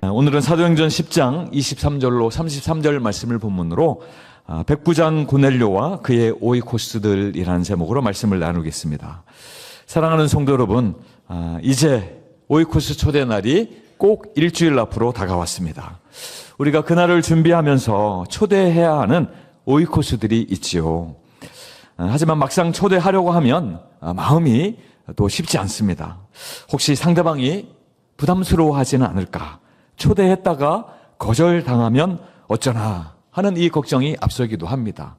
오늘은 사도행전 10장 23절로 33절 말씀을 본문으로 백부장 고넬료와 그의 오이코스들이라는 제목으로 말씀을 나누겠습니다. 사랑하는 성도 여러분, 이제 오이코스 초대 날이 꼭 일주일 앞으로 다가왔습니다. 우리가 그날을 준비하면서 초대해야 하는 오이코스들이 있지요. 하지만 막상 초대하려고 하면 마음이 또 쉽지 않습니다. 혹시 상대방이 부담스러워하지는 않을까? 초대했다가 거절당하면 어쩌나 하는 이 걱정이 앞서기도 합니다.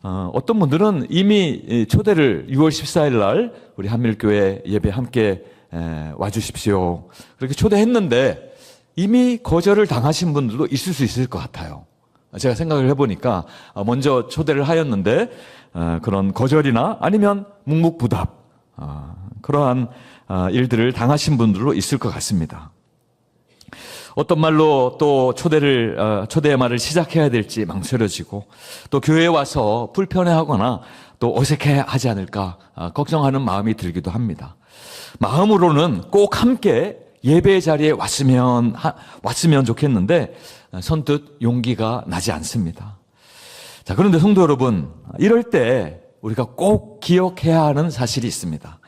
어떤 분들은 이미 초대를 6월 14일 날 우리 한밀교회 예배 함께 와주십시오. 그렇게 초대했는데 이미 거절을 당하신 분들도 있을 수 있을 것 같아요. 제가 생각을 해보니까 먼저 초대를 하였는데 그런 거절이나 아니면 묵묵부답 그러한 일들을 당하신 분들도 있을 것 같습니다. 어떤 말로 또 초대의 말을 시작해야 될지 망설여지고 또 교회에 와서 불편해하거나 또 어색해하지 않을까 걱정하는 마음이 들기도 합니다. 마음으로는 꼭 함께 예배 자리에 왔으면 좋겠는데 선뜻 용기가 나지 않습니다. 자, 그런데 성도 여러분, 이럴 때 우리가 꼭 기억해야 하는 사실이 있습니다.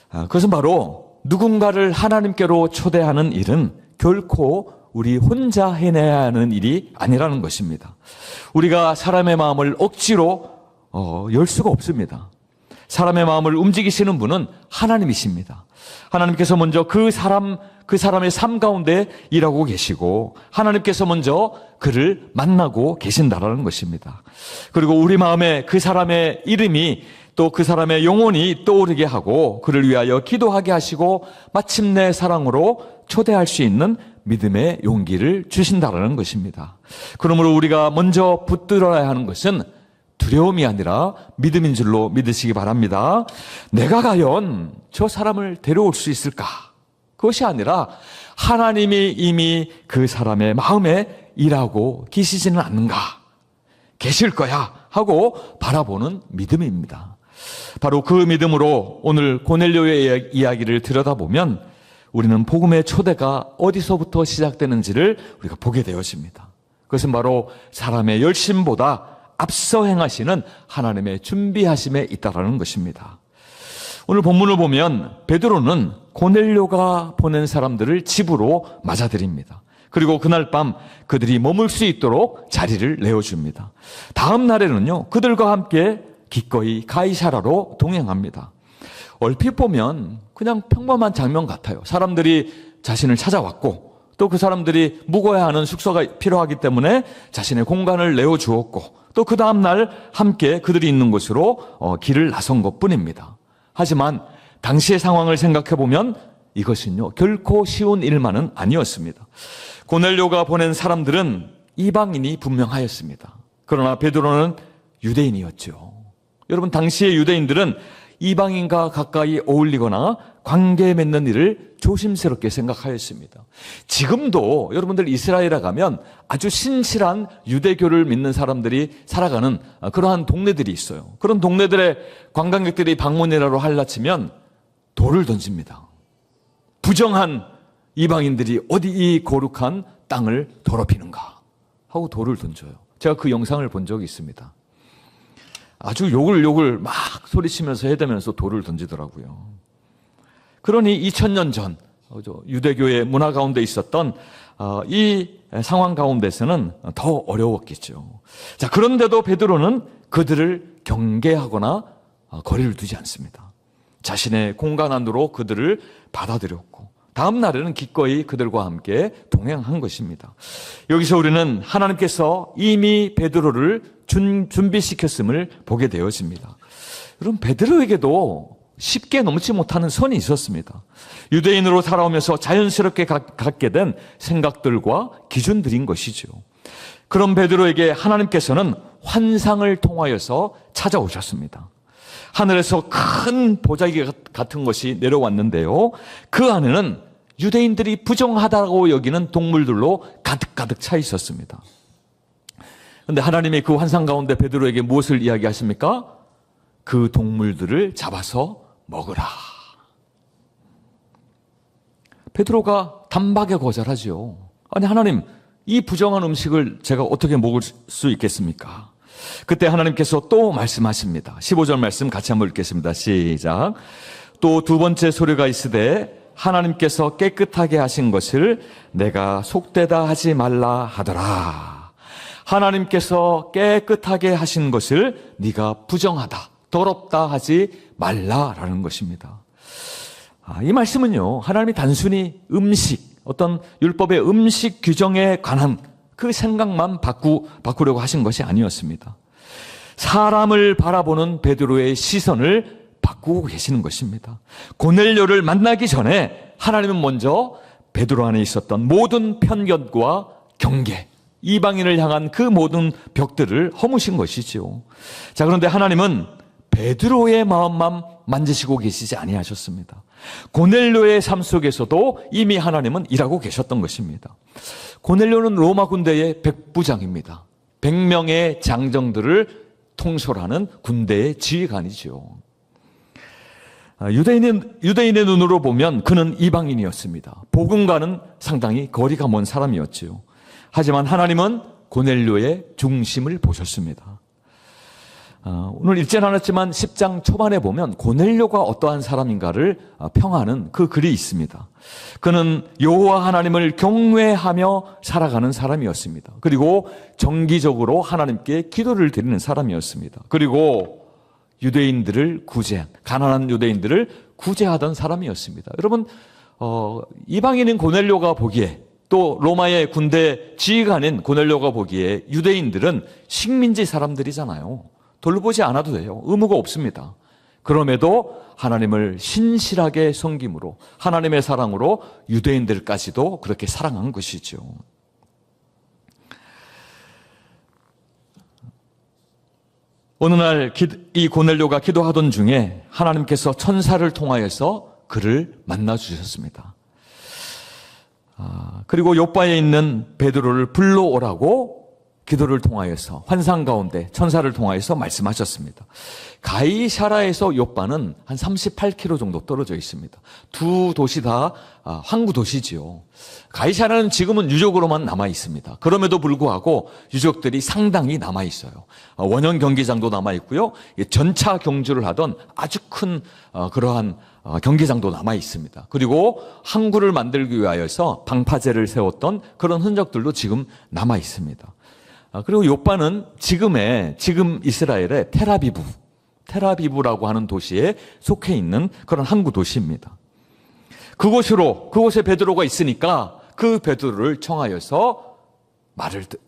그것은 바로 누군가를 하나님께로 초대하는 일은 결코 우리 혼자 해내야 하는 일이 아니라는 것입니다. 우리가 사람의 마음을 억지로 열 수가 없습니다. 사람의 마음을 움직이시는 분은 하나님이십니다. 하나님께서 먼저 그 사람의 삶 가운데 일하고 계시고 하나님께서 먼저 그를 만나고 계신다라는 것입니다. 그리고 우리 마음에 그 사람의 이름이 또 그 사람의 영혼이 떠오르게 하고 그를 위하여 기도하게 하시고 마침내 사랑으로 초대할 수 있는 믿음의 용기를 주신다라는 것입니다. 그러므로 우리가 먼저 붙들어야 하는 것은 두려움이 아니라 믿음인 줄로 믿으시기 바랍니다. 내가 과연 저 사람을 데려올 수 있을까? 그것이 아니라 하나님이 이미 그 사람의 마음에 일하고 계시지는 않는가? 계실 거야 하고 바라보는 믿음입니다. 바로 그 믿음으로 오늘 고넬료의 이야기를 들여다보면 우리는 복음의 초대가 어디서부터 시작되는지를 우리가 보게 되어집니다. 그것은 바로 사람의 열심보다 앞서 행하시는 하나님의 준비하심에 있다라는 것입니다. 오늘 본문을 보면 베드로는 고넬료가 보낸 사람들을 집으로 맞아들입니다. 그리고 그날 밤 그들이 머물 수 있도록 자리를 내어줍니다. 다음 날에는요, 그들과 함께 기꺼이 가이사라로 동행합니다. 얼핏 보면 그냥 평범한 장면 같아요. 사람들이 자신을 찾아왔고 또 그 사람들이 묵어야 하는 숙소가 필요하기 때문에 자신의 공간을 내어주었고 또 그 다음날 함께 그들이 있는 곳으로 길을 나선 것뿐입니다. 하지만 당시의 상황을 생각해보면 이것은요 결코 쉬운 일만은 아니었습니다. 고넬료가 보낸 사람들은 이방인이 분명하였습니다. 그러나 베드로는 유대인이었죠. 여러분, 당시의 유대인들은 이방인과 가까이 어울리거나 관계 맺는 일을 조심스럽게 생각하였습니다. 지금도 여러분들 이스라엘에 가면 아주 신실한 유대교를 믿는 사람들이 살아가는 그러한 동네들이 있어요. 그런 동네들의 관광객들이 방문이라고 할라치면 돌을 던집니다. 부정한 이방인들이 어디 이 거룩한 땅을 더럽히는가 하고 돌을 던져요. 제가 그 영상을 본 적이 있습니다. 아주 욕을 막 소리치면서 해대면서 돌을 던지더라고요. 그러니 2000년 전 유대교의 문화 가운데 있었던 이 상황 가운데서는 더 어려웠겠죠. 자, 그런데도 베드로는 그들을 경계하거나 거리를 두지 않습니다. 자신의 공간 안으로 그들을 받아들였고 다음 날에는 기꺼이 그들과 함께 동행한 것입니다. 여기서 우리는 하나님께서 이미 베드로를 준비시켰음을 보게 되어집니다. 여러분, 베드로에게도 쉽게 넘지 못하는 선이 있었습니다. 유대인으로 살아오면서 자연스럽게 갖게 된 생각들과 기준들인 것이죠. 그런 베드로에게 하나님께서는 환상을 통하여서 찾아오셨습니다. 하늘에서 큰 보자기 같은 것이 내려왔는데요, 그 안에는 유대인들이 부정하다고 여기는 동물들로 가득가득 차 있었습니다. 그런데 하나님이 그 환상 가운데 베드로에게 무엇을 이야기하십니까? 그 동물들을 잡아서 먹으라. 베드로가 단박에 거절하죠. 아니 하나님, 이 부정한 음식을 제가 어떻게 먹을 수 있겠습니까? 그때 하나님께서 또 말씀하십니다. 15절 말씀 같이 한번 읽겠습니다. 시작. 또 두 번째 소리가 있으되 하나님께서 깨끗하게 하신 것을 내가 속되다 하지 말라 하더라. 하나님께서 깨끗하게 하신 것을 네가 부정하다, 더럽다 하지 말라라는 것입니다. 이 말씀은요, 하나님이 단순히 음식, 어떤 율법의 음식 규정에 관한 그 생각만 바꾸려고 하신 것이 아니었습니다. 사람을 바라보는 베드로의 시선을 바꾸고 계시는 것입니다. 고넬료를 만나기 전에 하나님은 먼저 베드로 안에 있었던 모든 편견과 경계, 이방인을 향한 그 모든 벽들을 허무신 것이죠. 자, 그런데 하나님은 베드로의 마음만 만지시고 계시지 아니하셨습니다. 고넬료의 삶 속에서도 이미 하나님은 일하고 계셨던 것입니다. 고넬료는 로마 군대의 백부장입니다. 100명의 장정들을 통솔하는 군대의 지휘관이죠. 유대인의 눈으로 보면 그는 이방인이었습니다. 복음과는 상당히 거리가 먼 사람이었지요. 하지만 하나님은 고넬료의 중심을 보셨습니다. 오늘 읽지는 않았지만 10장 초반에 보면 고넬료가 어떠한 사람인가를 평하는 그 글이 있습니다. 그는 여호와 하나님을 경외하며 살아가는 사람이었습니다. 그리고 정기적으로 하나님께 기도를 드리는 사람이었습니다. 그리고 유대인들을 가난한 유대인들을 구제하던 사람이었습니다. 여러분, 이방인인 고넬료가 보기에, 또 로마의 군대 지휘관인 고넬료가 보기에 유대인들은 식민지 사람들이잖아요. 돌보지 않아도 돼요. 의무가 없습니다. 그럼에도 하나님을 신실하게 섬김으로, 하나님의 사랑으로 유대인들까지도 그렇게 사랑한 것이죠. 어느 날 이 고넬료가 기도하던 중에 하나님께서 천사를 통하여서 그를 만나 주셨습니다. 그리고 요바에 있는 베드로를 불러오라고 기도를 통하여서 환상 가운데 천사를 통하여서 말씀하셨습니다. 가이사라에서 요바는 한 38km 정도 떨어져 있습니다. 두 도시 다 항구 도시지요. 가이사라는 지금은 유적으로만 남아 있습니다. 그럼에도 불구하고 유적들이 상당히 남아 있어요. 원형 경기장도 남아 있고요. 전차 경주를 하던 아주 큰 그러한 경기장도 남아 있습니다. 그리고 항구를 만들기 위하여서 방파제를 세웠던 그런 흔적들도 지금 남아 있습니다. 그리고 요바는 지금 이스라엘의 테라비브라고 하는 도시에 속해 있는 그런 항구 도시입니다. 그곳에 베드로가 있으니까 그 베드로를 청하여서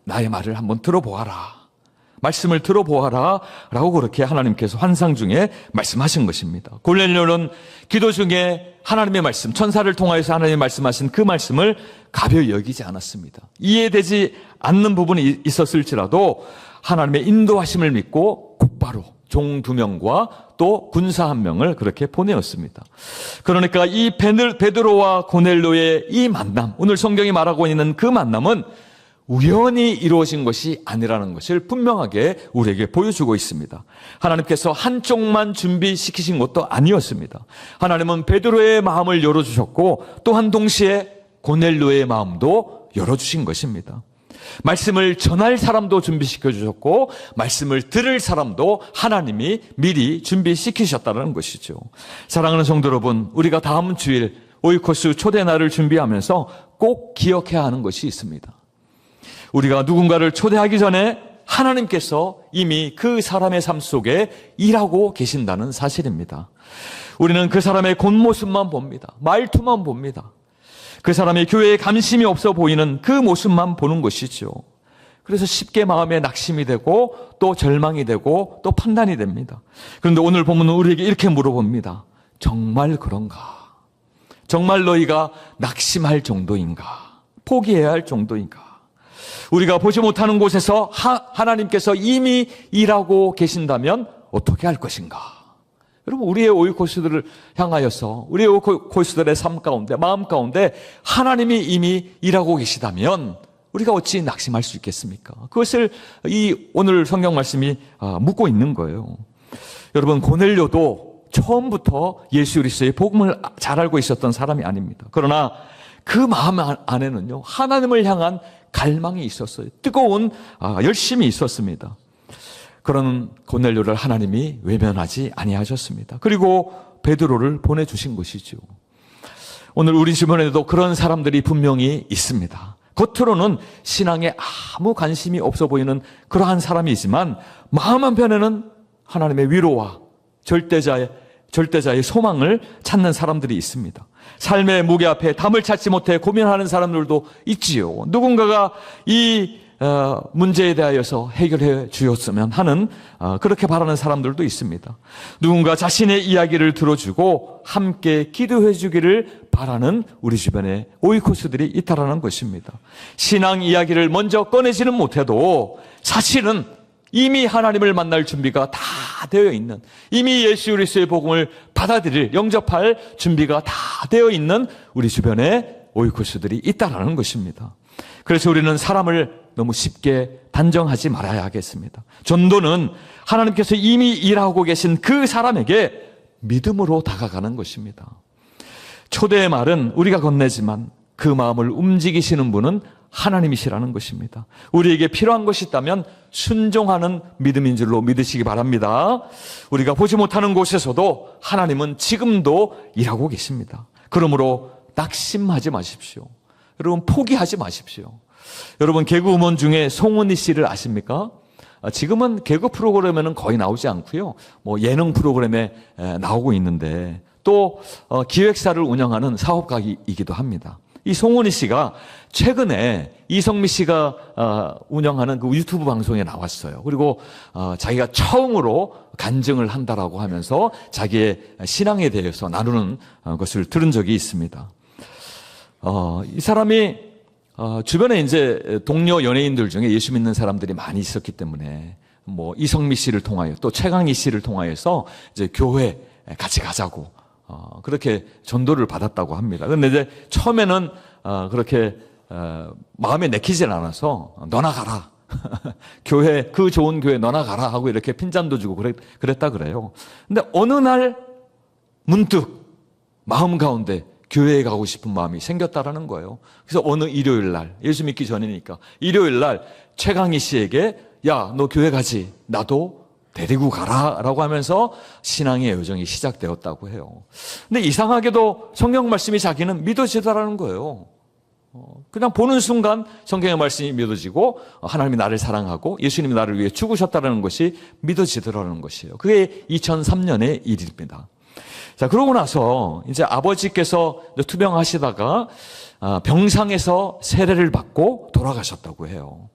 나의 말을 한번 들어보아라. 말씀을 들어보아라. 라고 그렇게 하나님께서 환상 중에 말씀하신 것입니다. 고넬료는 기도 중에 하나님의 말씀, 천사를 통하여서 하나님이 말씀하신 그 말씀을 가벼이 여기지 않았습니다. 이해되지 않는 부분이 있었을지라도 하나님의 인도하심을 믿고 곧바로 종 2명과 또 군사 1명을 그렇게 보내었습니다. 그러니까 이 베드로와 고넬료의 이 만남, 오늘 성경이 말하고 있는 그 만남은 우연히 이루어진 것이 아니라는 것을 분명하게 우리에게 보여주고 있습니다. 하나님께서 한쪽만 준비시키신 것도 아니었습니다. 하나님은 베드로의 마음을 열어주셨고 또한 동시에 고넬료의 마음도 열어주신 것입니다. 말씀을 전할 사람도 준비시켜 주셨고 말씀을 들을 사람도 하나님이 미리 준비시키셨다는 것이죠. 사랑하는 성도 여러분, 우리가 다음 주일 오이코스 초대 날을 준비하면서 꼭 기억해야 하는 것이 있습니다. 우리가 누군가를 초대하기 전에 하나님께서 이미 그 사람의 삶 속에 일하고 계신다는 사실입니다. 우리는 그 사람의 겉모습만 봅니다. 말투만 봅니다. 그 사람의 교회에 감심이 없어 보이는 그 모습만 보는 것이죠. 그래서 쉽게 마음에 낙심이 되고 또 절망이 되고 또 판단이 됩니다. 그런데 오늘 본문은 우리에게 이렇게 물어봅니다. 정말 그런가? 정말 너희가 낙심할 정도인가? 포기해야 할 정도인가? 우리가 보지 못하는 곳에서 하나님께서 이미 일하고 계신다면 어떻게 할 것인가? 여러분, 우리의 오이코스들을 향하여서 우리의 오이코스들의 삶 가운데, 마음 가운데 하나님이 이미 일하고 계시다면 우리가 어찌 낙심할 수 있겠습니까? 그것을 이 오늘 성경 말씀이 묻고 있는 거예요. 여러분, 고넬료도 처음부터 예수 그리스도의 복음을 잘 알고 있었던 사람이 아닙니다. 그러나 그 마음 안에는요, 하나님을 향한 갈망이 있었어요. 뜨거운 열심이 있었습니다. 그런 고넬료를 하나님이 외면하지 아니하셨습니다. 그리고 베드로를 보내주신 것이죠. 오늘 우리 주변에도 그런 사람들이 분명히 있습니다. 겉으로는 신앙에 아무 관심이 없어 보이는 그러한 사람이지만 마음 한편에는 하나님의 위로와 절대자의 소망을 찾는 사람들이 있습니다. 삶의 무게 앞에 담을 찾지 못해 고민하는 사람들도 있지요. 누군가가 이 문제에 대하여서 해결해 주었으면 하는 그렇게 바라는 사람들도 있습니다. 누군가 자신의 이야기를 들어주고 함께 기도해 주기를 바라는 우리 주변에 오이코스들이 있다라는 것입니다. 신앙 이야기를 먼저 꺼내지는 못해도 사실은 이미 하나님을 만날 준비가 다 되어 있는, 이미 예수 그리스도의 복음을 받아들일, 영접할 준비가 다 되어 있는 우리 주변에 오이코스들이 있다라는 것입니다. 그래서 우리는 사람을 너무 쉽게 단정하지 말아야 하겠습니다. 전도는 하나님께서 이미 일하고 계신 그 사람에게 믿음으로 다가가는 것입니다. 초대의 말은 우리가 건네지만 그 마음을 움직이시는 분은 하나님이시라는 것입니다. 우리에게 필요한 것이 있다면 순종하는 믿음인 줄로 믿으시기 바랍니다. 우리가 보지 못하는 곳에서도 하나님은 지금도 일하고 계십니다. 그러므로 낙심하지 마십시오. 여러분, 포기하지 마십시오. 여러분, 개그우먼 중에 송은희 씨를 아십니까? 지금은 개그 프로그램에는 거의 나오지 않고요. 예능 프로그램에 나오고 있는데 또 기획사를 운영하는 사업가이기도 합니다. 이 송은희 씨가 최근에 이성미 씨가 운영하는 그 유튜브 방송에 나왔어요. 그리고 자기가 처음으로 간증을 한다라고 하면서 자기의 신앙에 대해서 나누는 것을 들은 적이 있습니다. 이 사람이 주변에 이제 동료 연예인들 중에 예수 믿는 사람들이 많이 있었기 때문에 이성미 씨를 통하여 또 최강희 씨를 통하여서 이제 교회 같이 가자고 그렇게 전도를 받았다고 합니다. 그런데 이제 처음에는 그렇게 마음에 내키질 않아서 너나 가라. 교회, 그 좋은 교회 너나 가라 하고 이렇게 핀잔도 주고 그랬다 그래요. 근데 어느 날 문득 마음 가운데 교회에 가고 싶은 마음이 생겼다라는 거예요. 그래서 어느 일요일 날, 예수 믿기 전이니까 일요일 날 최강희 씨에게 야, 너 교회 가지. 나도 데리고 가라 라고 하면서 신앙의 여정이 시작되었다고 해요. 근데 이상하게도 성경 말씀이 자기는 믿어지더라는 거예요. 그냥 보는 순간 성경의 말씀이 믿어지고 하나님이 나를 사랑하고 예수님이 나를 위해 죽으셨다는 것이 믿어지더라는 것이에요. 그게 2003년의 일입니다. 자, 그러고 나서 이제 아버지께서 투병하시다가 병상에서 세례를 받고 돌아가셨다고 해요.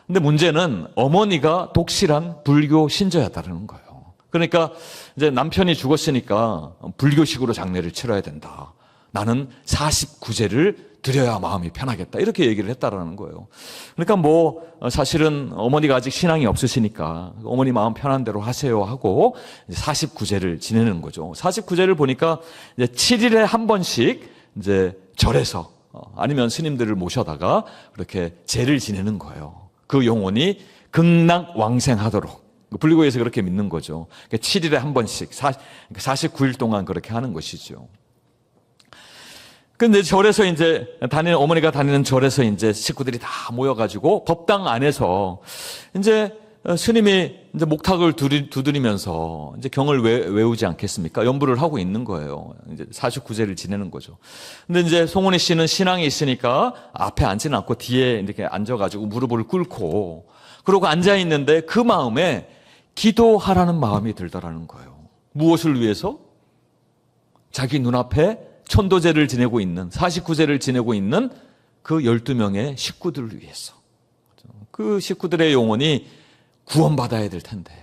근데 문제는 어머니가 독실한 불교 신자였다는 거예요. 그러니까 이제 남편이 죽었으니까 불교식으로 장례를 치러야 된다. 나는 49제를 드려야 마음이 편하겠다. 이렇게 얘기를 했다라는 거예요. 그러니까 사실은 어머니가 아직 신앙이 없으시니까 어머니 마음 편한 대로 하세요 하고 49제를 지내는 거죠. 49제를 보니까 이제 7일에 한 번씩 이제 절에서 아니면 스님들을 모셔다가 그렇게 제를 지내는 거예요. 그 영혼이 극락왕생하도록. 불교에서 그렇게 믿는 거죠. 7일에 한 번씩 49일 동안 그렇게 하는 것이죠. 근데 절에서 이제 어머니가 다니는 절에서 이제 식구들이 다 모여가지고 법당 안에서 이제 스님이 이제 목탁을 두드리면서 이제 경을 외우지 않겠습니까? 연부를 하고 있는 거예요. 이제 49제를 지내는 거죠. 근데 이제 송은희 씨는 신앙이 있으니까 앞에 앉지는 않고 뒤에 이렇게 앉아가지고 무릎을 꿇고 그러고 앉아 있는데 그 마음에 기도하라는 마음이 들더라는 거예요. 무엇을 위해서? 자기 눈앞에 천도제를 지내고 있는 49제를 지내고 있는 그 12명의 식구들을 위해서. 그 식구들의 영혼이 구원받아야 될 텐데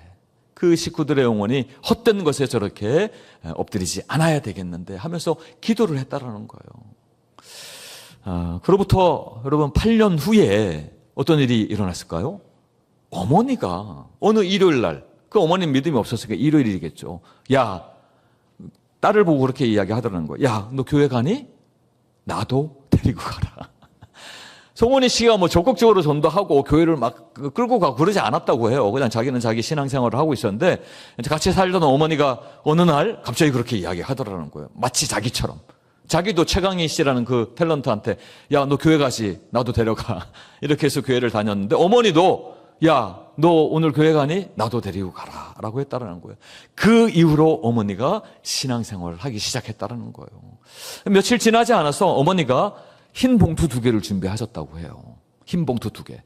그 식구들의 영혼이 헛된 것에 저렇게 엎드리지 않아야 되겠는데 하면서 기도를 했다라는 거예요. 그로부터 여러분 8년 후에 어떤 일이 일어났을까요? 어머니가 어느 일요일 날, 그 어머님 믿음이 없었으니까 일요일이겠죠. 야, 딸을 보고 그렇게 이야기하더라는 거예요. 야, 너 교회 가니? 나도 데리고 가라. 송은희 씨가 적극적으로 전도하고 교회를 막 끌고 가고 그러지 않았다고 해요. 그냥 자기는 자기 신앙생활을 하고 있었는데 같이 살던 어머니가 어느 날 갑자기 그렇게 이야기하더라는 거예요. 마치 자기처럼 자기도 최강희 씨라는 그 탤런트한테 야, 너 교회 가지. 나도 데려가. 이렇게 해서 교회를 다녔는데 어머니도 야, 너 오늘 교회 가니? 나도 데리고 가라. 라고 했다라는 거예요. 그 이후로 어머니가 신앙생활을 하기 시작했다라는 거예요. 며칠 지나지 않아서 어머니가 흰 봉투 2개를 준비하셨다고 해요. 흰 봉투 2개.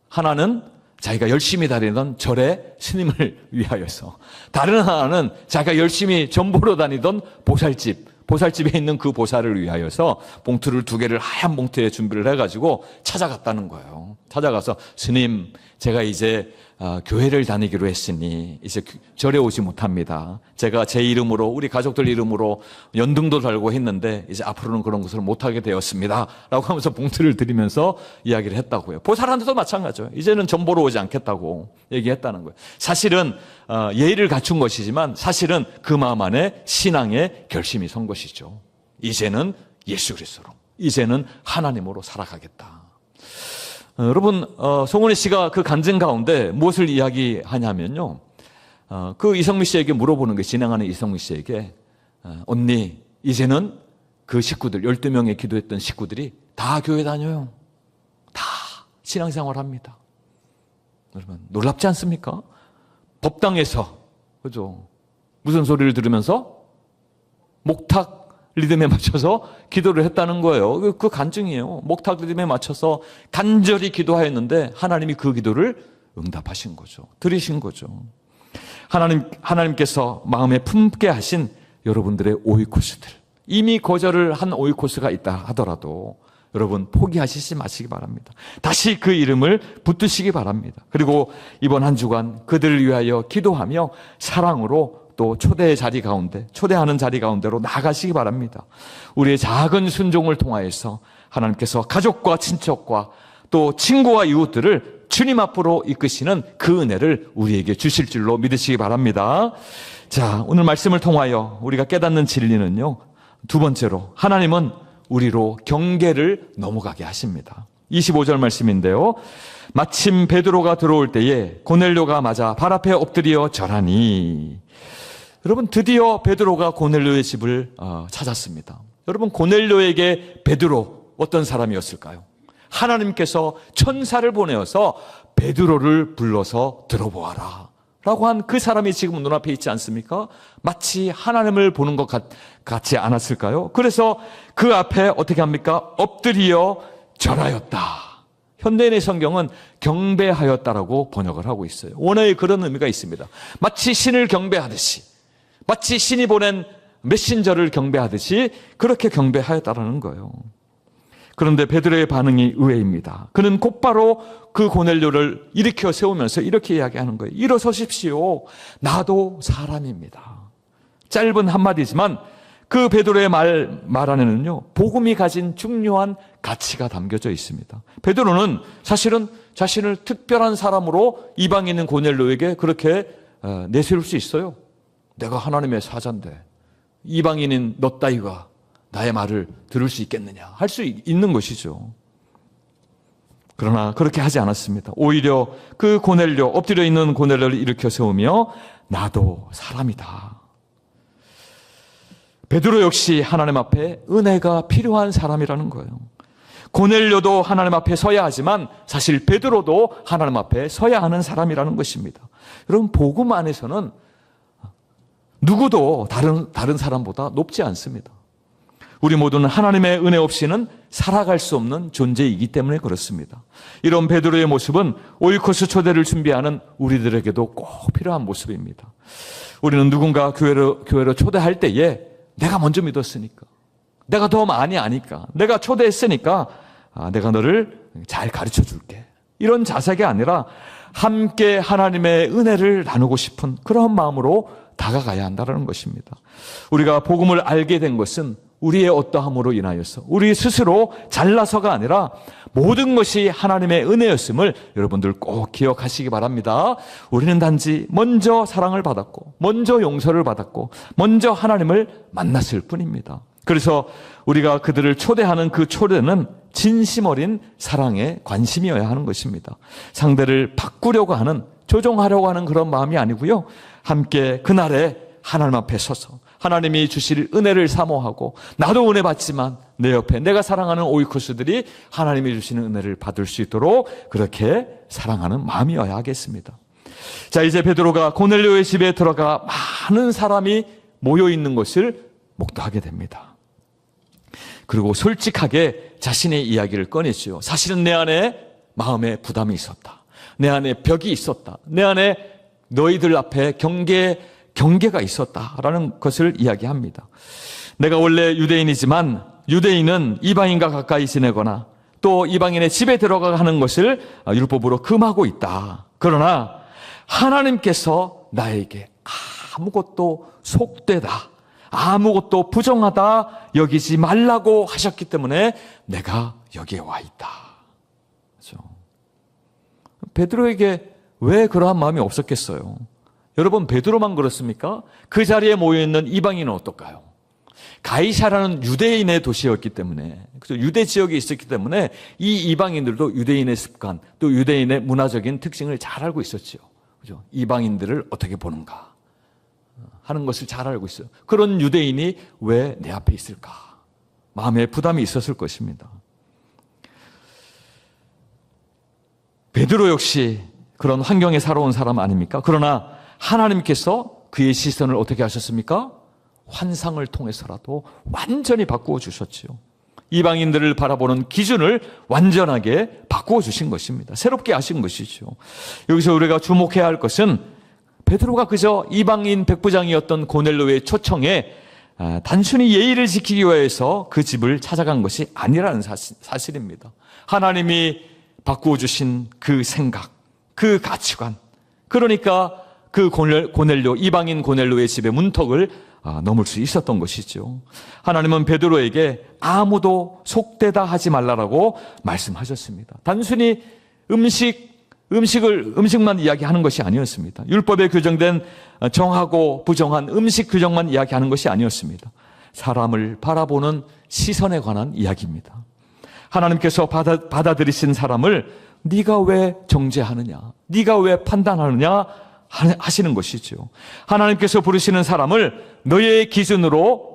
하나는 자기가 열심히 다니던 절의 스님을 위하여서, 다른 하나는 자기가 열심히 전 보러 다니던 보살집에 있는 그 보살을 위하여서 봉투를 2개를 하얀 봉투에 준비를 해가지고 찾아갔다는 거예요. 찾아가서 스님, 제가 이제 교회를 다니기로 했으니 이제 절에 오지 못합니다. 제가 제 이름으로, 우리 가족들 이름으로 연등도 달고 했는데 이제 앞으로는 그런 것을 못하게 되었습니다. 라고 하면서 봉투를 드리면서 이야기를 했다고요. 보살한테도 마찬가지죠. 이제는 전 보러 오지 않겠다고 얘기했다는 거예요. 사실은 예의를 갖춘 것이지만 사실은 그 마음 안에 신앙의 결심이 선 것이죠. 이제는 예수 그리스도로, 이제는 하나님으로 살아가겠다. 여러분, 송은희 씨가 그 간증 가운데 무엇을 이야기하냐면요. 그 이성미 씨에게 물어보는 게, 진행하는 이성미 씨에게, 언니, 이제는 그 식구들, 12명의 기도했던 식구들이 다 교회 다녀요. 다 신앙생활 합니다. 여러분, 놀랍지 않습니까? 법당에서, 그죠? 무슨 소리를 들으면서? 목탁 리듬에 맞춰서 기도를 했다는 거예요. 그 간증이에요. 목탁 리듬에 맞춰서 간절히 기도하였는데 하나님이 그 기도를 응답하신 거죠. 들으신 거죠. 하나님께서 마음에 품게 하신 여러분들의 오이코스들, 이미 거절을 한 오이코스가 있다 하더라도 여러분 포기하시지 마시기 바랍니다. 다시 그 이름을 붙드시기 바랍니다. 그리고 이번 한 주간 그들을 위하여 기도하며 사랑으로 또 초대의 자리 가운데, 초대하는 자리 가운데로 나가시기 바랍니다. 우리의 작은 순종을 통하여서 하나님께서 가족과 친척과 또 친구와 이웃들을 주님 앞으로 이끄시는 그 은혜를 우리에게 주실 줄로 믿으시기 바랍니다. 자, 오늘 말씀을 통하여 우리가 깨닫는 진리는요, 2번째로 하나님은 우리로 경계를 넘어가게 하십니다. 25절 말씀인데요. 마침 베드로가 들어올 때에 고넬료가 맞아 발 앞에 엎드려 절하니. 여러분, 드디어 베드로가 고넬료의 집을 찾았습니다. 여러분, 고넬료에게 베드로 어떤 사람이었을까요? 하나님께서 천사를 보내어서 베드로를 불러서 들어보아라 라고 한 그 사람이 지금 눈앞에 있지 않습니까? 마치 하나님을 보는 것 같지 않았을까요? 그래서 그 앞에 어떻게 합니까? 엎드려 절하였다. 현대인의 성경은 경배하였다라고 번역을 하고 있어요. 원어에 그런 의미가 있습니다. 마치 신을 경배하듯이, 마치 신이 보낸 메신저를 경배하듯이 그렇게 경배하였다라는 거예요. 그런데 베드로의 반응이 의외입니다. 그는 곧바로 그 고넬료를 일으켜 세우면서 이렇게 이야기하는 거예요. 일어서십시오. 나도 사람입니다. 짧은 한마디지만 그 베드로의 말 안에는요, 복음이 가진 중요한 가치가 담겨져 있습니다. 베드로는 사실은 자신을 특별한 사람으로 이방인인 고넬료에게 그렇게 내세울 수 있어요. 내가 하나님의 사자인데 이방인인 너 따위가 나의 말을 들을 수 있겠느냐 할 수 있는 것이죠. 그러나 그렇게 하지 않았습니다. 오히려 그 고넬료, 엎드려 있는 고넬료를 일으켜 세우며 나도 사람이다. 베드로 역시 하나님 앞에 은혜가 필요한 사람이라는 거예요. 고넬료도 하나님 앞에 서야 하지만 사실 베드로도 하나님 앞에 서야 하는 사람이라는 것입니다. 여러분, 복음 안에서는 누구도 다른 사람보다 높지 않습니다. 우리 모두는 하나님의 은혜 없이는 살아갈 수 없는 존재이기 때문에 그렇습니다. 이런 베드로의 모습은 오이코스 초대를 준비하는 우리들에게도 꼭 필요한 모습입니다. 우리는 누군가 교회로 초대할 때에 내가 먼저 믿었으니까, 내가 더 많이 아니까, 내가 초대했으니까 내가 너를 잘 가르쳐 줄게, 이런 자세가 아니라 함께 하나님의 은혜를 나누고 싶은 그런 마음으로 다가가야 한다는 것입니다. 우리가 복음을 알게 된 것은 우리의 어떠함으로 인하여서 우리 스스로 잘나서가 아니라 모든 것이 하나님의 은혜였음을 여러분들 꼭 기억하시기 바랍니다. 우리는 단지 먼저 사랑을 받았고, 먼저 용서를 받았고, 먼저 하나님을 만났을 뿐입니다. 그래서 우리가 그들을 초대하는 그 초대는 진심 어린 사랑에 관심이어야 하는 것입니다. 상대를 바꾸려고 하는, 조종하려고 하는 그런 마음이 아니고요, 함께 그날에 하나님 앞에 서서 하나님이 주실 은혜를 사모하고 나도 은혜 받지만 내 옆에 내가 사랑하는 오이코스들이 하나님이 주시는 은혜를 받을 수 있도록 그렇게 사랑하는 마음이어야 하겠습니다. 자, 이제 베드로가 고넬료의 집에 들어가 많은 사람이 모여 있는 것을 목도하게 됩니다. 그리고 솔직하게 자신의 이야기를 꺼냈죠. 사실은 내 안에 마음에 부담이 있었다. 내 안에 벽이 있었다. 내 안에 너희들 앞에 경계가 있었다라는 것을 이야기합니다. 내가 원래 유대인이지만 유대인은 이방인과 가까이 지내거나 또 이방인의 집에 들어가 하는 것을 율법으로 금하고 있다. 그러나 하나님께서 나에게 아무것도 속되다, 아무것도 부정하다 여기지 말라고 하셨기 때문에 내가 여기에 와 있다. 그렇죠? 베드로에게 왜 그러한 마음이 없었겠어요? 여러분, 베드로만 그렇습니까? 그 자리에 모여있는 이방인은 어떨까요? 가이사라는 유대인의 도시였기 때문에, 그래서 유대 지역에 있었기 때문에 이 이방인들도 유대인의 습관, 또 유대인의 문화적인 특징을 잘 알고 있었죠. 그죠? 이방인들을 어떻게 보는가 하는 것을 잘 알고 있어요. 그런 유대인이 왜 내 앞에 있을까? 마음에 부담이 있었을 것입니다. 베드로 역시 그런 환경에 살아온 사람 아닙니까? 그러나 하나님께서 그의 시선을 어떻게 하셨습니까? 환상을 통해서라도 완전히 바꾸어 주셨지요. 이방인들을 바라보는 기준을 완전하게 바꾸어 주신 것입니다. 새롭게 하신 것이죠. 여기서 우리가 주목해야 할 것은 베드로가 그저 이방인 백부장이었던 고넬료의 초청에 단순히 예의를 지키기 위해서 그 집을 찾아간 것이 아니라는 사실입니다. 하나님이 바꾸어 주신 그 생각, 그 가치관, 그러니까 그 고넬료, 이방인 고넬료의 집의 문턱을 넘을 수 있었던 것이죠. 하나님은 베드로에게 아무도 속되다 하지 말라라고 말씀하셨습니다. 단순히 음식만 이야기하는 것이 아니었습니다. 율법에 규정된 정하고 부정한 음식 규정만 이야기하는 것이 아니었습니다. 사람을 바라보는 시선에 관한 이야기입니다. 하나님께서 받아들이신 사람을 네가 왜 정죄하느냐, 네가 왜 판단하느냐 하시는 것이죠. 하나님께서 부르시는 사람을 너의 기준으로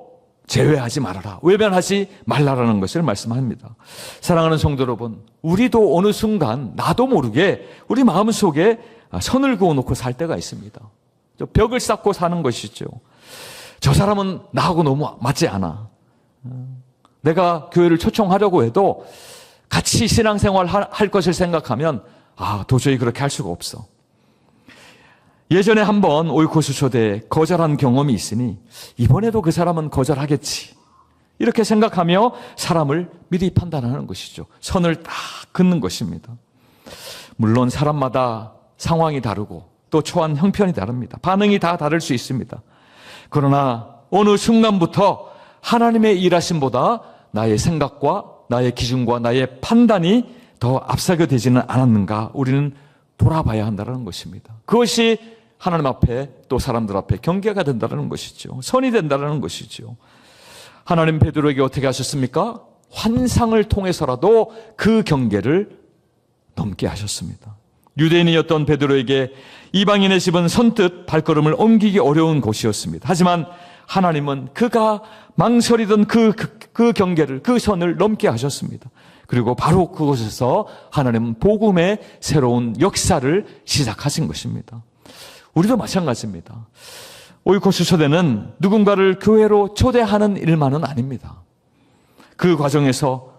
제외하지 말아라, 외면하지 말라라는 것을 말씀합니다. 사랑하는 성도 여러분, 우리도 어느 순간 나도 모르게 우리 마음속에 선을 그어놓고 살 때가 있습니다. 벽을 쌓고 사는 것이죠. 저 사람은 나하고 너무 맞지 않아. 내가 교회를 초청하려고 해도 같이 신앙생활 할 것을 생각하면 도저히 그렇게 할 수가 없어. 예전에 한번 오이코스 초대에 거절한 경험이 있으니 이번에도 그 사람은 거절하겠지, 이렇게 생각하며 사람을 미리 판단하는 것이죠. 선을 딱 긋는 것입니다. 물론 사람마다 상황이 다르고 또 처한 형편이 다릅니다. 반응이 다 다를 수 있습니다. 그러나 어느 순간부터 하나님의 일하심보다 나의 생각과 나의 기준과 나의 판단이 더 앞서게 되지는 않았는가, 우리는 돌아봐야 한다는 것입니다. 그것이 하나님 앞에 또 사람들 앞에 경계가 된다는 것이죠. 선이 된다는 것이죠. 하나님 베드로에게 어떻게 하셨습니까? 환상을 통해서라도 그 경계를 넘게 하셨습니다. 유대인이었던 베드로에게 이방인의 집은 선뜻 발걸음을 옮기기 어려운 곳이었습니다. 하지만 하나님은 그가 망설이던 그 경계를, 그 선을 넘게 하셨습니다. 그리고 바로 그곳에서 하나님은 복음의 새로운 역사를 시작하신 것입니다. 우리도 마찬가지입니다. 오이코스 초대는 누군가를 교회로 초대하는 일만은 아닙니다. 그 과정에서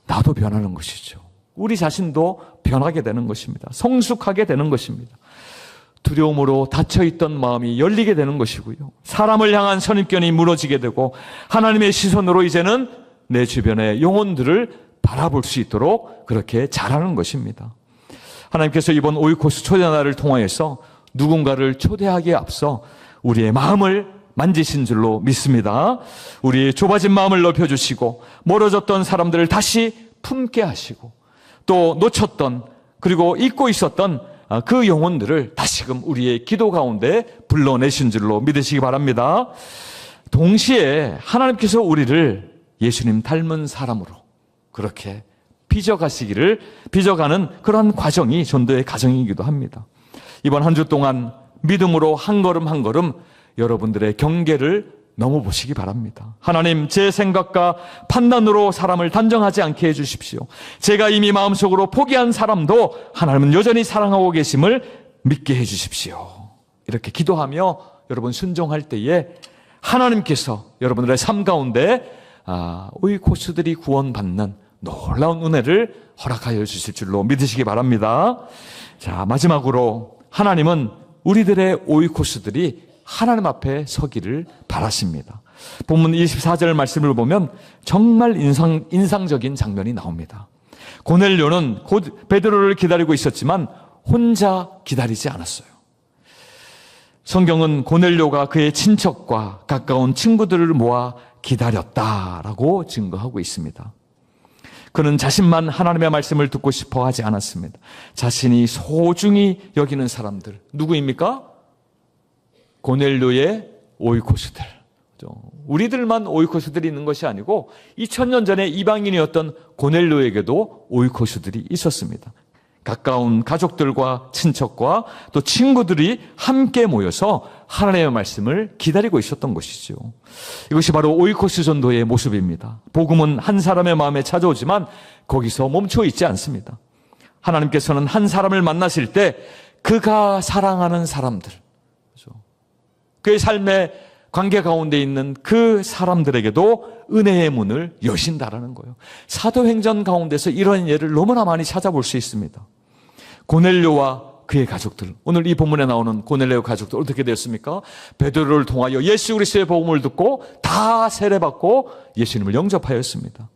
나도 변하는 것이죠. 우리 자신도 변하게 되는 것입니다. 성숙하게 되는 것입니다. 두려움으로 닫혀있던 마음이 열리게 되는 것이고요. 사람을 향한 선입견이 무너지게 되고 하나님의 시선으로 이제는 내 주변의 영혼들을 바라볼 수 있도록 그렇게 자라는 것입니다. 하나님께서 이번 오이코스 초대날을 통하여서 누군가를 초대하기에 앞서 우리의 마음을 만지신 줄로 믿습니다. 우리의 좁아진 마음을 넓혀주시고 멀어졌던 사람들을 다시 품게 하시고 또 놓쳤던, 그리고 잊고 있었던 그 영혼들을 다시금 우리의 기도 가운데 불러내신 줄로 믿으시기 바랍니다. 동시에 하나님께서 우리를 예수님 닮은 사람으로 그렇게 빚어가는 그런 과정이 전도의 과정이기도 합니다. 이번 한 주 동안 믿음으로 한 걸음 한 걸음 여러분들의 경계를 넘어보시기 바랍니다. 하나님, 제 생각과 판단으로 사람을 단정하지 않게 해주십시오. 제가 이미 마음속으로 포기한 사람도 하나님은 여전히 사랑하고 계심을 믿게 해주십시오. 이렇게 기도하며 여러분 순종할 때에 하나님께서 여러분들의 삶 가운데 오이코스들이 구원받는 놀라운 은혜를 허락하여 주실 줄로 믿으시기 바랍니다. 자, 마지막으로 하나님은 우리들의 오이코스들이 하나님 앞에 서기를 바라십니다. 본문 24절 말씀을 보면 정말 인상적인 장면이 나옵니다. 고넬료는 곧 베드로를 기다리고 있었지만 혼자 기다리지 않았어요. 성경은 고넬료가 그의 친척과 가까운 친구들을 모아 기다렸다라고 증거하고 있습니다. 그는 자신만 하나님의 말씀을 듣고 싶어 하지 않았습니다. 자신이 소중히 여기는 사람들, 누구입니까? 고넬료의 오이코스들. 우리들만 오이코스들이 있는 것이 아니고 2000년 전에 이방인이었던 고넬료에게도 오이코스들이 있었습니다. 가까운 가족들과 친척과 또 친구들이 함께 모여서 하나님의 말씀을 기다리고 있었던 것이죠. 이것이 바로 오이코스 전도의 모습입니다. 복음은 한 사람의 마음에 찾아오지만 거기서 멈춰 있지 않습니다. 하나님께서는 한 사람을 만나실 때 그가 사랑하는 사람들, 그의 삶의 관계 가운데 있는 그 사람들에게도 은혜의 문을 여신다라는 거예요. 사도행전 가운데서 이런 예를 너무나 많이 찾아볼 수 있습니다. 고넬료와 그의 가족들, 오늘 이 본문에 나오는 고넬료 가족들 어떻게 되었습니까? 베드로를 통하여 예수 그리스도의 복음을 듣고 다 세례받고 예수님을 영접하였습니다.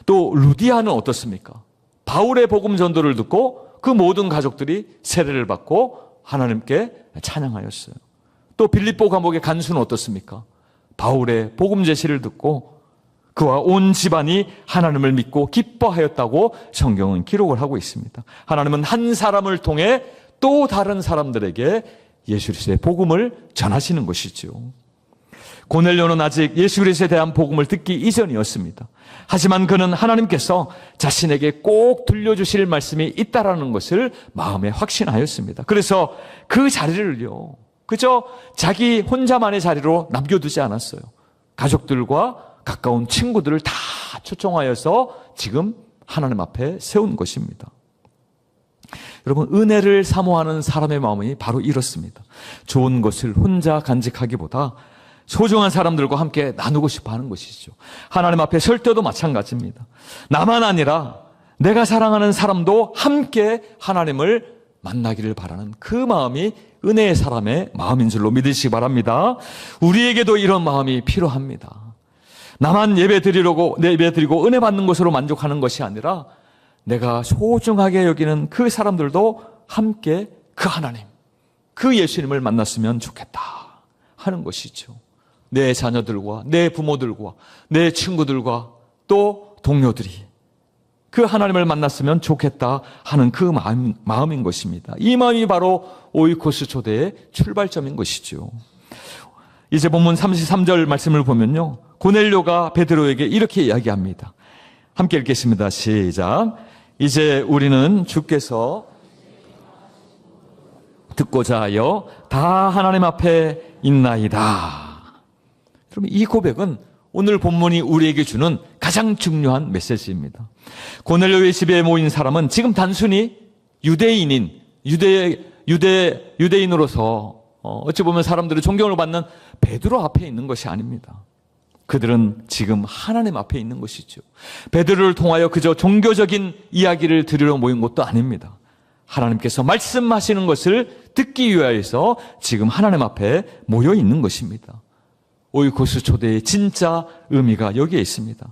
또 루디아는 어떻습니까? 바울의 복음 전도를 듣고 그 모든 가족들이 세례를 받고 하나님께 찬양하였어요. 또 빌립보 감옥의 간수는 어떻습니까? 바울의 복음 제시를 듣고 그와 온 집안이 하나님을 믿고 기뻐하였다고 성경은 기록을 하고 있습니다. 하나님은 한 사람을 통해 또 다른 사람들에게 예수 그리스도의 복음을 전하시는 것이죠. 고넬료는 아직 예수 그리스도에 대한 복음을 듣기 이전이었습니다. 하지만 그는 하나님께서 자신에게 꼭 들려주실 말씀이 있다라는 것을 마음에 확신하였습니다. 그래서 그 자리를요, 그저 자기 혼자만의 자리로 남겨두지 않았어요. 가족들과 가까운 친구들을 다 초청하여서 지금 하나님 앞에 세운 것입니다. 여러분, 은혜를 사모하는 사람의 마음이 바로 이렇습니다. 좋은 것을 혼자 간직하기보다 소중한 사람들과 함께 나누고 싶어 하는 것이죠. 하나님 앞에 설 때도 마찬가지입니다. 나만 아니라 내가 사랑하는 사람도 함께 하나님을 만나기를 바라는 그 마음이 은혜의 사람의 마음인 줄로 믿으시기 바랍니다. 우리에게도 이런 마음이 필요합니다. 나만 예배드리고 은혜 받는 것으로 만족하는 것이 아니라 내가 소중하게 여기는 그 사람들도 함께 그 하나님, 그 예수님을 만났으면 좋겠다 하는 것이죠. 내 자녀들과 내 부모들과 내 친구들과 또 동료들이 그 하나님을 만났으면 좋겠다 하는 그 마음인 것입니다. 이 마음이 바로 오이코스 초대의 출발점인 것이죠. 이제 본문 33절 말씀을 보면요, 고넬료가 베드로에게 이렇게 이야기합니다. 함께 읽겠습니다. 시작. 이제 우리는 주께서 듣고자 하여 다 하나님 앞에 있나이다. 그럼 이 고백은 오늘 본문이 우리에게 주는 가장 중요한 메시지입니다. 고넬료의 집에 모인 사람은 지금 단순히 유대인으로서 어찌 보면 사람들의 존경을 받는 베드로 앞에 있는 것이 아닙니다. 그들은 지금 하나님 앞에 있는 것이죠. 베드로를 통하여 그저 종교적인 이야기를 들으러 모인 것도 아닙니다. 하나님께서 말씀하시는 것을 듣기 위하여서 지금 하나님 앞에 모여 있는 것입니다. 오이코스 초대의 진짜 의미가 여기에 있습니다.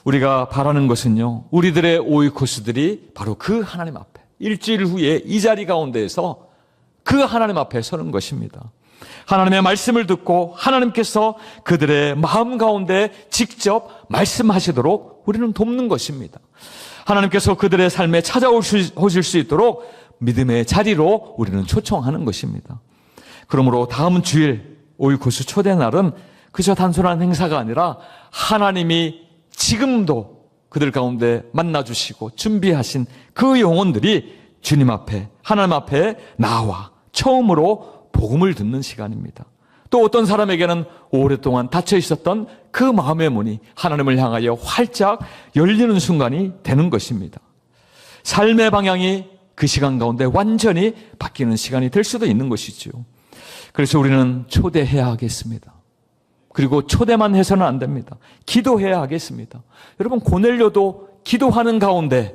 우리가 바라는 것은요, 우리들의 오이코스들이 바로 그 하나님 앞에 일주일 후에 이 자리 가운데에서 그 하나님 앞에 서는 것입니다. 하나님의 말씀을 듣고 하나님께서 그들의 마음 가운데 직접 말씀하시도록 우리는 돕는 것입니다. 하나님께서 그들의 삶에 찾아오실 수 있도록 믿음의 자리로 우리는 초청하는 것입니다. 그러므로 다음 주일 오이코스 초대 날은 그저 단순한 행사가 아니라 하나님이 지금도 그들 가운데 만나주시고 준비하신 그 영혼들이 주님 앞에, 하나님 앞에 나와 처음으로 복음을 듣는 시간입니다. 또 어떤 사람에게는 오랫동안 닫혀 있었던 그 마음의 문이 하나님을 향하여 활짝 열리는 순간이 되는 것입니다. 삶의 방향이 그 시간 가운데 완전히 바뀌는 시간이 될 수도 있는 것이죠. 그래서 우리는 초대해야 하겠습니다. 그리고 초대만 해서는 안 됩니다. 기도해야 하겠습니다. 여러분, 고넬료도 기도하는 가운데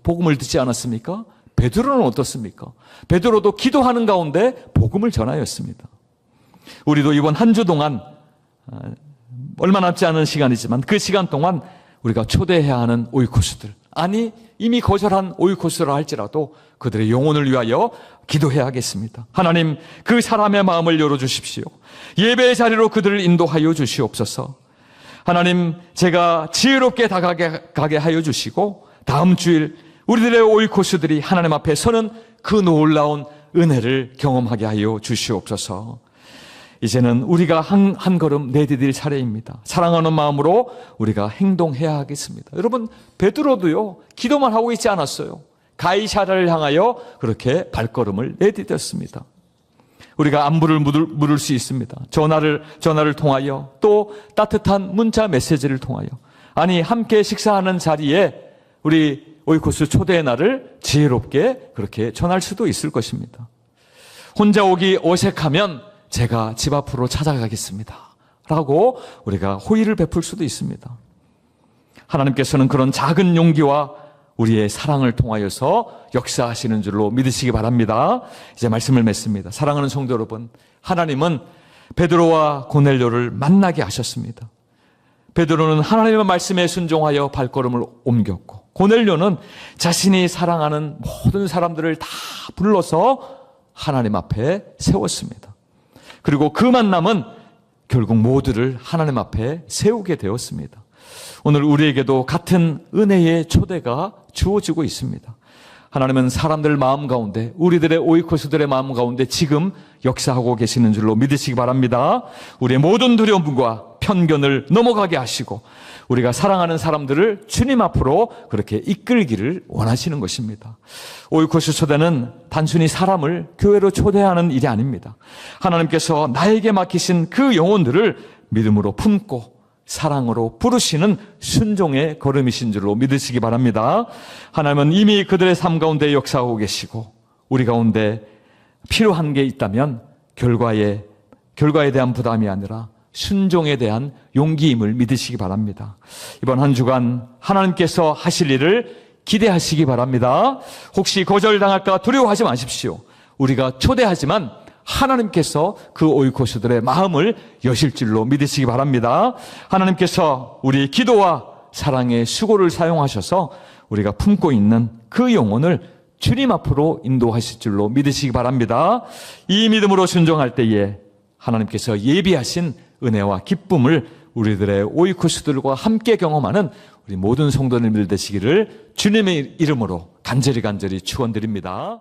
복음을 듣지 않았습니까? 베드로는 어떻습니까? 베드로도 기도하는 가운데 복음을 전하였습니다. 우리도 이번 한 주 동안 얼마 남지 않은 시간이지만 그 시간 동안 우리가 초대해야 하는 오이코스들, 아니 이미 거절한 오이코스라 할지라도 그들의 영혼을 위하여 기도해야 하겠습니다. 하나님, 그 사람의 마음을 열어주십시오. 예배의 자리로 그들을 인도하여 주시옵소서. 하나님, 제가 지혜롭게 다가게 하여 주시고 다음 주일 우리들의 오이코스들이 하나님 앞에 서는 그 놀라운 은혜를 경험하게 하여 주시옵소서. 이제는 우리가 한 걸음 내디딜 차례입니다. 사랑하는 마음으로 우리가 행동해야 하겠습니다. 여러분, 베드로도요, 기도만 하고 있지 않았어요. 가이사랴를 향하여 그렇게 발걸음을 내디뎠습니다. 우리가 안부를 물을 수 있습니다. 전화를 통하여, 또 따뜻한 문자 메시지를 통하여, 아니 함께 식사하는 자리에 우리 오이코스 초대의 날을 지혜롭게 그렇게 전할 수도 있을 것입니다. 혼자 오기 어색하면 제가 집 앞으로 찾아가겠습니다 라고 우리가 호의를 베풀 수도 있습니다. 하나님께서는 그런 작은 용기와 우리의 사랑을 통하여서 역사하시는 줄로 믿으시기 바랍니다. 이제 말씀을 맺습니다. 사랑하는 성도 여러분, 하나님은 베드로와 고넬료를 만나게 하셨습니다. 베드로는 하나님의 말씀에 순종하여 발걸음을 옮겼고, 고넬료는 자신이 사랑하는 모든 사람들을 다 불러서 하나님 앞에 세웠습니다. 그리고 그 만남은 결국 모두를 하나님 앞에 세우게 되었습니다. 오늘 우리에게도 같은 은혜의 초대가 주어지고 있습니다. 하나님은 사람들 마음 가운데, 우리들의 오이코스들의 마음 가운데 지금 역사하고 계시는 줄로 믿으시기 바랍니다. 우리의 모든 두려움과 편견을 넘어가게 하시고 우리가 사랑하는 사람들을 주님 앞으로 그렇게 이끌기를 원하시는 것입니다. 오이코스 초대는 단순히 사람을 교회로 초대하는 일이 아닙니다. 하나님께서 나에게 맡기신 그 영혼들을 믿음으로 품고 사랑으로 부르시는 순종의 걸음이신 줄로 믿으시기 바랍니다. 하나님은 이미 그들의 삶 가운데 역사하고 계시고 우리 가운데 필요한 게 있다면 결과에 대한 부담이 아니라 순종에 대한 용기임을 믿으시기 바랍니다. 이번 한 주간 하나님께서 하실 일을 기대하시기 바랍니다. 혹시 거절당할까 두려워하지 마십시오. 우리가 초대하지만 하나님께서 그 오이코스들의 마음을 여실 줄로 믿으시기 바랍니다. 하나님께서 우리 기도와 사랑의 수고를 사용하셔서 우리가 품고 있는 그 영혼을 주님 앞으로 인도하실 줄로 믿으시기 바랍니다. 이 믿음으로 순종할 때에 하나님께서 예비하신 은혜와 기쁨을 우리들의 오이코스들과 함께 경험하는 우리 모든 성도님들 되시기를 주님의 이름으로 간절히 축원드립니다.